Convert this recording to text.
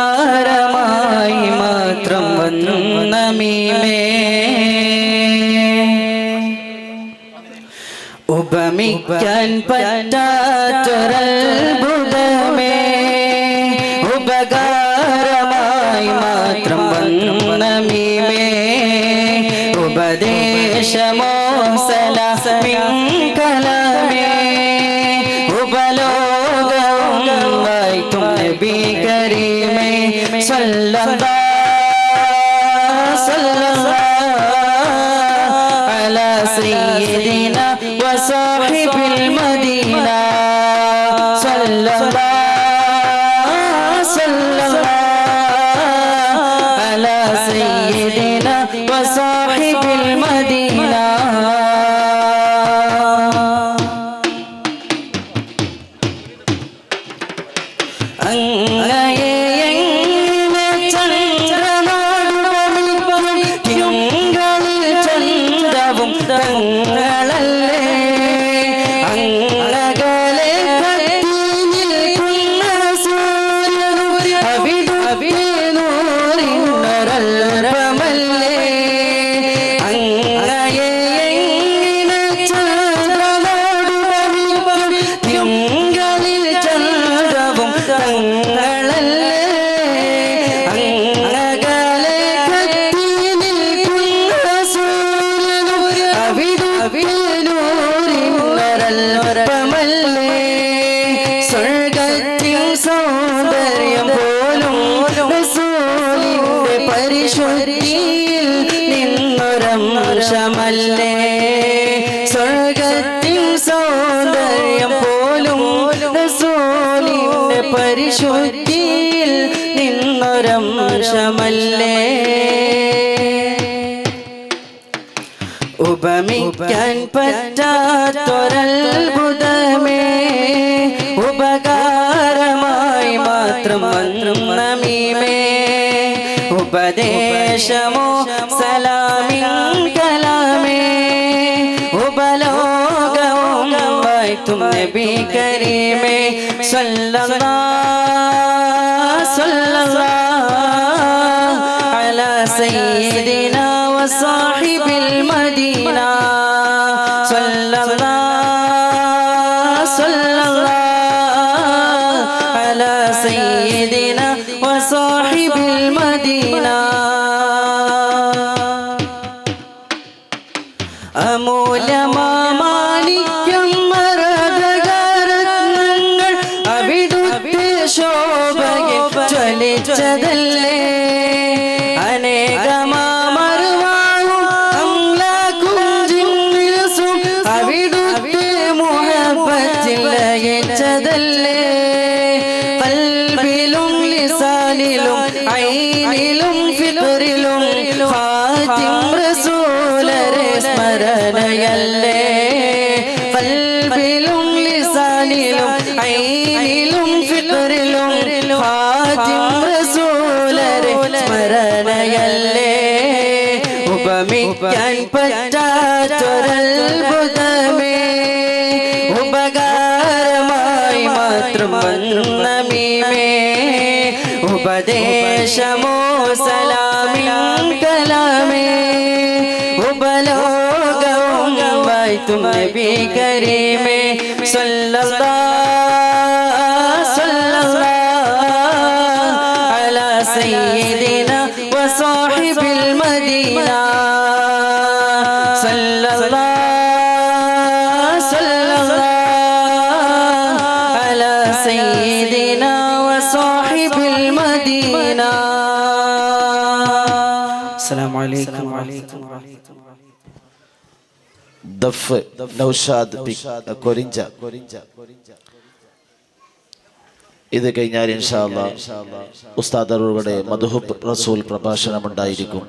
ഉപകാരമായി മാത്രം വന്ന മീമേ ഉപമിക്കാൻ പറ്റാത്തൊരത്ഭുതമേ ഉപകാരമായി മാത്രം വന്ന മീമേ ഉപദേശമോ സലാമിൻ കലാമേ ഉപലോകവും വായിക്കും നബി കരീമേ സല്ലല്ലാഹു അലാ സയ്യിദിനാ വസാഹിബിൽ മദീന സല്ലല്ലാഹു അലാ സയ്യിദിനാ വസാഹിബിൽ മദീന സ്വർഗത്തിൻ സൗന്ദര്യം പോലും റസൂലിന്റെ പരിശുദ്ധിയിൽ നിന്നൊരംശമല്ലേ സ്വർഗത്തിൻ സൗന്ദര്യം പോലും റസൂലിന്റെ പരിശുദ്ധിയിൽ നിന്നൊരംശമല്ലേ ഉപമിക്കാൻ പറ്റാത്തൊരത്ഭുതമേ ഉപകാരമായി മാത്രം വന്ന മീമേ ഉപദേശമോ സലാമിൻ കലാമേ ഉപലോകവും വായിക്കും നബി കരീമേ സല്ലല്ലാഹു അലാ സയ്യിദിനാ വസാഹിബിൽ മദീന സല്ലല്ലാഹു അലാ സയ്യിദിനാ വസാഹിബിൽ മദീന അമൂല്യമാണിക്യം മരതകരത്നങ്ങൾ അവിടുത്തെ ശോഭയിൽ ജ്വലിച്ചതല്ലേ അനേകമാമറുവാവും അംലാക്കും ജിന്നിൽസും അവിടുത്തെ മുഹബ്ബത്തിൽ ലയിച്ചതല്ലേ ഖൽബിലും ലിസാനിലും ഐനിലും ഫിക്റിലും ഖാതിം റസൂലരെ സ്മരണയല്ലേ ഖൽബിലും ലിസാനിലും ഐനിലും ഫിക്റിലും ഖാതിം റസൂലരെ സ്മരണയല്ലേ ഉപമിക്കാൻ പറ്റാത്തൊരത്ഭുതമേ ഉപകാരമായി മാത്രം വന്ന മീമേ ഉപദേശമോ സലാമിൻ കലാമേ ഉപലോകവും വായിക്കും നബി കരീമേ സല്ലല്ലാഹു അലാ സയ്യിദിനാ വസാഹിബിൽ മദീന സല്ലല്ലാഹു അലാ സയ്യിദിനാ വസാഹിബിൽ മദീന അസ്സലാമു അലൈക്കും ദഫ് നൗഷാദ് കൊരിഞ്ച ഇത് കഴിഞ്ഞാൽ ഇൻഷാ അല്ലാഹ് ഉസ്താദ് അവരുടെ മദ്ഹൂബ് റസൂൽ പ്രഭാഷണം ഉണ്ടായിരിക്കും.